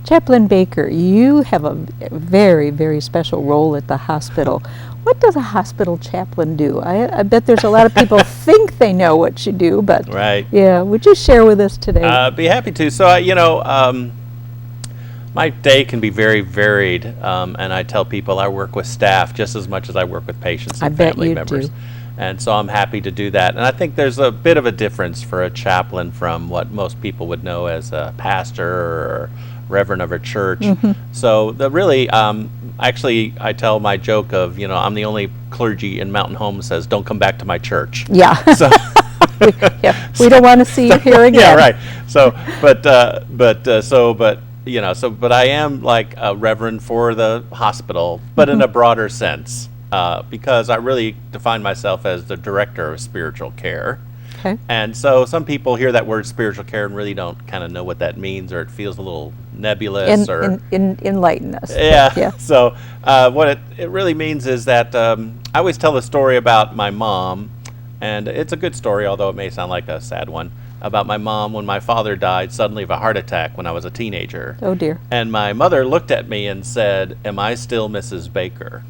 Chaplain Baker, you have a very, very special role at the hospital. What does a hospital chaplain do? I bet there's a lot of people think they know what you do, but Right. yeah, would you share with us today? Be happy to. So, my day can be very varied, and I tell people I work with staff just as much as I work with patients and I bet family you members. do. And so I'm happy to do that. And I think there's a bit of a difference for a chaplain from what most people would know as a pastor or reverend of a church. So actually, I tell my joke of, I'm the only clergy in Mountain Home says, don't come back to my church. Yeah. So, we don't want to see you here again. yeah, right. So, but I am like a reverend for the hospital, but in a broader sense, because I really define myself as the director of spiritual care. Okay. And so some people hear that word spiritual care and really don't kind of know what that means, or it feels a little nebulous. Enlighten us. Yeah. Yeah. So what it really means is that I always tell a story about my mom, and it's a good story, although it may sound like a sad one, about my mom when my father died suddenly of a heart attack when I was a teenager. Oh dear. And my mother looked at me and said, "Am I still Mrs. Baker?"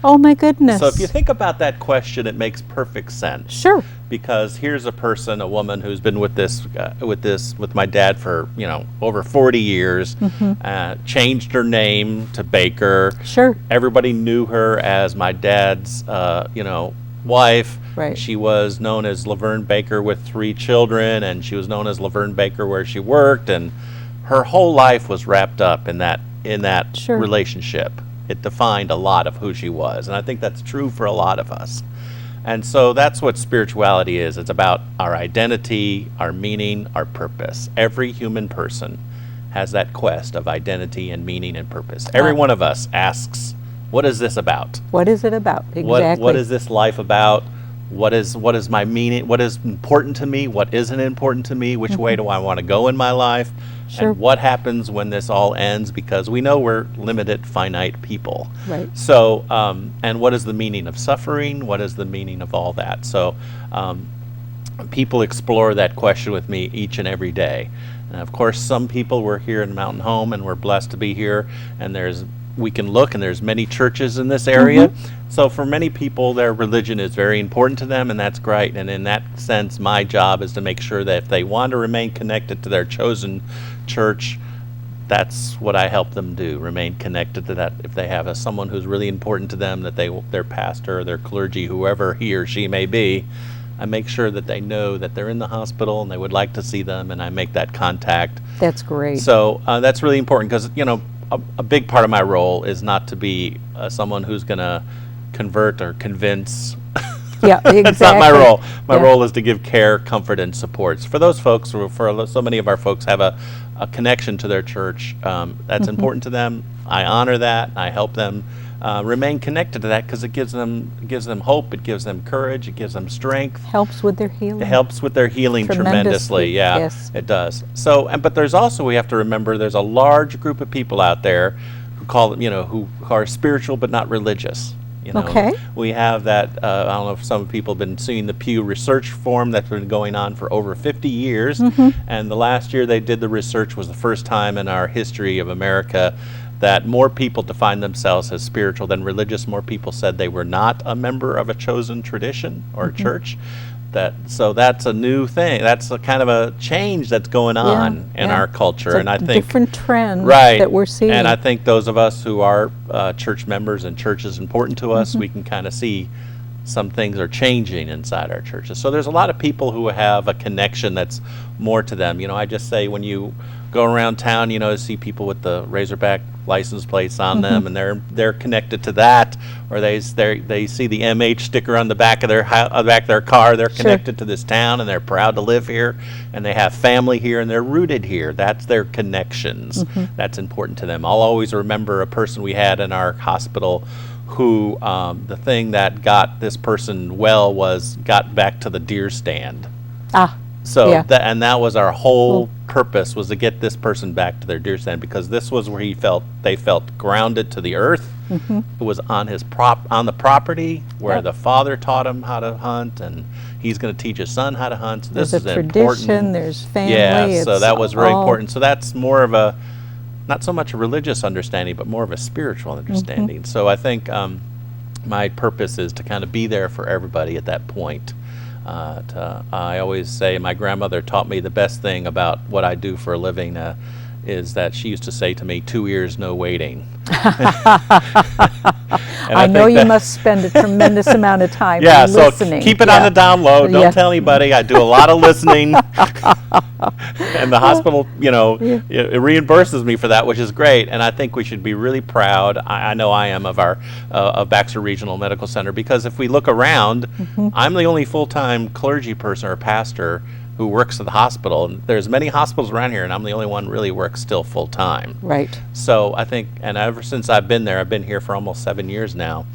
Oh my goodness. So if you think about that question, it makes perfect sense. Sure. Because here's a person, a woman who's been with my dad for over 40 years, changed her name to Baker. Sure. Everybody knew her as my dad's wife. Right. She was known as Laverne Baker with 3 children, and she was known as Laverne Baker where she worked, and her whole life was wrapped up in that Sure. relationship. It defined a lot of who she was, and I think that's true for a lot of us. And so that's what spirituality is. It's about our identity, our meaning, our purpose. Every human person has that quest of identity and meaning and purpose. Every one of us asks, what is this about? What is it about? Exactly. What is this life about? What is my meaning? What is important to me? What isn't important to me? Which way do I want to go in my life? Sure. And what happens when this all ends? Because we know we're limited, finite people. Right. So, and what is the meaning of suffering? What is the meaning of all that? So, people explore that question with me each and every day. And of course, some people, we're here in Mountain Home, and we're blessed to be here. And we can look, and there's many churches in this area. So for many people, their religion is very important to them, and that's great. And in that sense, my job is to make sure that if they want to remain connected to their chosen church, that's what I help them do, remain connected to that. If they have someone who's really important to them, that their pastor, their clergy, whoever he or she may be, I make sure that they know that they're in the hospital and they would like to see them, and I make that contact. That's great. So that's really important because, a big part of my role is not to be someone who's going to convert or convince. Yeah, exactly. That's not my role. My role is to give care, comfort, and supports. For those folks, for so many of our folks have a connection to their church that's important to them. I honor that. I help them remain connected to that because it gives them hope. It gives them courage. It gives them strength. Helps with their healing. It helps with their healing tremendously. Yeah, yes. It does. So, but there's also, we have to remember, there's a large group of people out there who who are spiritual but not religious. Okay. We have that, I don't know if some people have been seeing the Pew Research Forum that's been going on for over 50 years. And the last year they did the research was the first time in our history of America that more people define themselves as spiritual than religious. More people said they were not a member of a chosen tradition or church. So that's a new thing. That's a kind of a change that's going on in our culture. It's and I think different trend right, that we're seeing. And I think those of us who are church members and church is important to us, we can kind of see some things are changing inside our churches. So there's a lot of people who have a connection that's more to them. I just say when you go around town, see people with the Razorback license plates on them, and they're connected to that, or they see the MH sticker on the back of their car. They're connected to this town, and they're proud to live here, and they have family here, and they're rooted here. That's their connections. That's important to them. I'll always remember a person we had in our hospital who the thing that got this person well got back to the deer stand. So that was our whole purpose, was to get this person back to their deer stand, because this was where they felt grounded to the earth. It was on the property where the father taught him how to hunt, and he's going to teach his son how to hunt. So there's this a is tradition, important. there's family. Yeah, so that was very important. So that's more of a not so much a religious understanding, but more of a spiritual understanding. So I think my purpose is to kind of be there for everybody at that point. I always say my grandmother taught me the best thing about what I do for a living is that she used to say to me, 2 ears, no waiting. I know you must spend a tremendous amount of time listening. So keep it on the down low. Don't tell anybody. I do a lot of listening. And the hospital, it reimburses me for that, which is great. And I think we should be really proud. I know I am of of Baxter Regional Medical Center, because if we look around, I'm the only full-time clergy person or pastor who works at the hospital. And there's many hospitals around here, and I'm the only one really works still full-time. Right. So I think, and ever since I've been there, I've been here for almost 7 years now.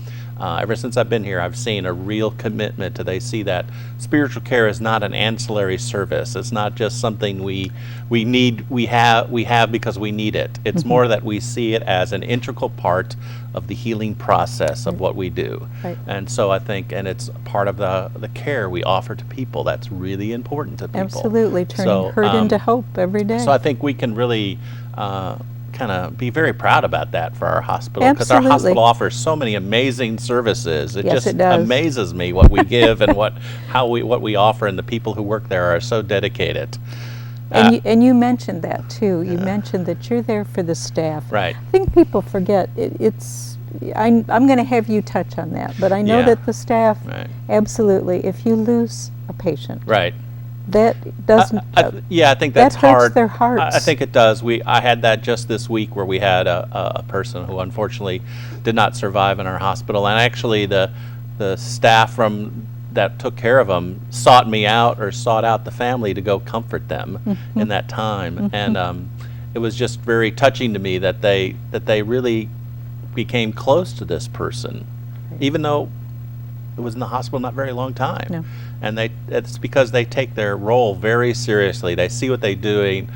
Ever since I've been here, I've seen a real commitment to, they see that spiritual care is not an ancillary service. It's not just something we have because we need it. It's more that we see it as an integral part of the healing process of what we do. Right. And so I think, and it's part of the care we offer to people that's really important to people. Absolutely, turning hurt into hope every day. So I think we can really kind of be very proud about that for our hospital, because our hospital offers so many amazing services. It just amazes me what we give and what we offer, and the people who work there are so dedicated. And you mentioned that too. You mentioned that you're there for the staff. Right. I think people forget I'm going to have you touch on that, but I know that the staff, absolutely, if you lose a patient, right, that doesn't. I think that's hard. That hurts their hearts. I think it does. I had that just this week, where we had a person who unfortunately did not survive in our hospital, and actually the staff that took care of them sought me out, or sought out the family to go comfort them in that time, and it was just very touching to me that they really became close to this person, even though it was in the hospital not very long time. No. And it's because they take their role very seriously. They see what they're doing.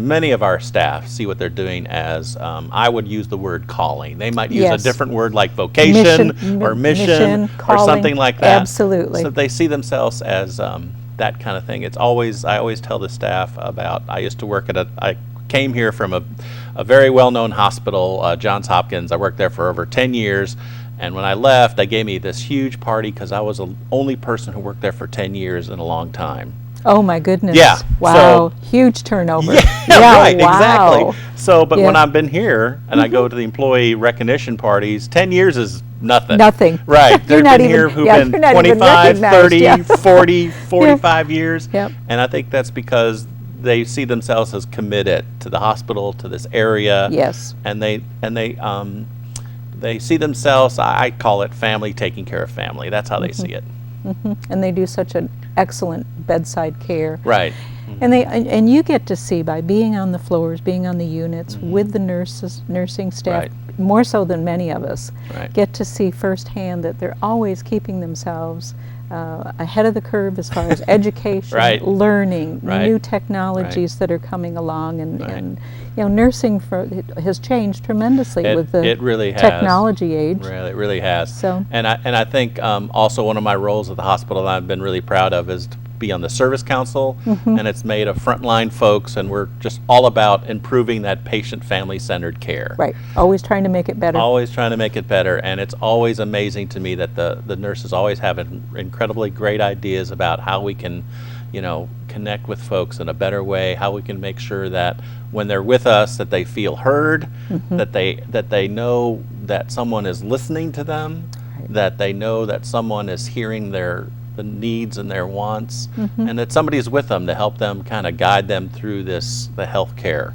Many of our staff see what they're doing as, I would use the word calling. They might use a different word like vocation or mission or something like that. Absolutely. So they see themselves as that kind of thing. I always tell the staff about, I used to work I came here from a very well-known hospital, Johns Hopkins. I worked there for over 10 years. And when I left, they gave me this huge party, because I was the only person who worked there for 10 years in a long time. Oh my goodness. Yeah. Wow. Huge turnover. Yeah, right, exactly. So, but when I've been here and I go to the employee recognition parties, 10 years is nothing. Nothing. Right. They've been here who've been 25, 30, 40, 45 years. Yep. And I think that's because they see themselves as committed to the hospital, to this area. Yes. And they see themselves, I call it family taking care of family. That's how they see it. And they do such an excellent bedside care. Right. And you get to see, by being on the floors, being on the units with the nursing staff, more so than many of us, get to see firsthand that they're always keeping themselves ahead of the curve as far as education, learning, new technologies that are coming along, and nursing has changed tremendously with the technology age. It really has. So, and I think also one of my roles at the hospital that I've been really proud of is to be on the service council, and it's made of frontline folks, and we're just all about improving that patient family-centered care. Right. Always trying to make it better. Always trying to make it better, and it's always amazing to me that the nurses always have incredibly great ideas about how we can, connect with folks in a better way, how we can make sure that when they're with us, that they feel heard, that they know that someone is listening to them, that they know that someone is hearing the needs and their wants, and that somebody is with them to help them kind of guide them through the healthcare.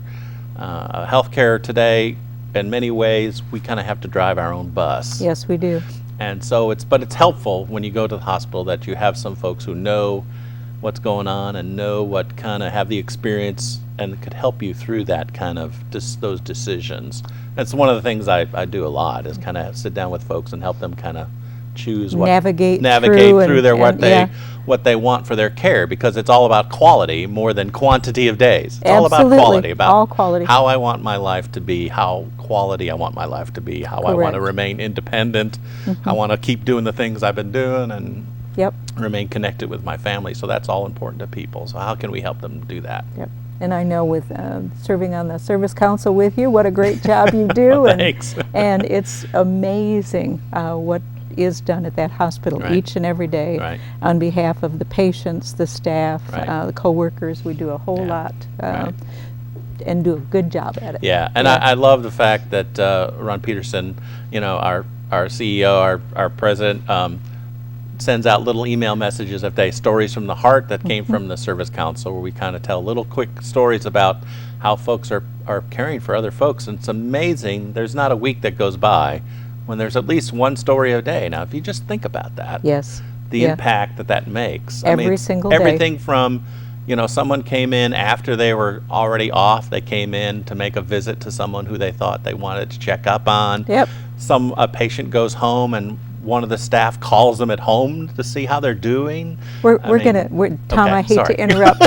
Healthcare today, in many ways, we kind of have to drive our own bus. Yes, we do. And so it's helpful when you go to the hospital that you have some folks who know what's going on and know what kind of have the experience and could help you through that kind of those decisions. That's one of the things I do a lot, is kind of sit down with folks and help them kind of choose navigate through what they want for their care, because it's all about quality more than quantity of days. It's all about quality, how I want my life to be, how quality I want my life to be, how I want to remain independent, I want to keep doing the things I've been doing, and remain connected with my family. So that's all important to people. So how can we help them do that? Yep. And I know with serving on the service council with you, what a great job you do. Well, thanks. And it's amazing what is done at that hospital each and every day on behalf of the patients, the staff, the co-workers. We do a whole lot and do a good job at it. Yeah, and I love the fact that Ron Peterson, you know, our CEO, our president, sends out little email messages of stories from the heart that came from the service council, where we kind of tell little quick stories about how folks are caring for other folks. And it's amazing, there's not a week that goes by when there's at least one story a day. Now, if you just think about that, the impact that makes. Every single day. Everything from, you know, someone came in after they were already off, they came in to make a visit to someone who they thought they wanted to check up on. A patient goes home and one of the staff calls them at home to see how they're doing. Tom, I hate to interrupt.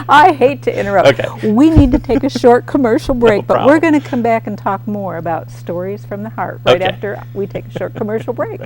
I hate to interrupt. We need to take a short commercial break, but we're going to come back and talk more about stories from the heart after we take a short commercial break.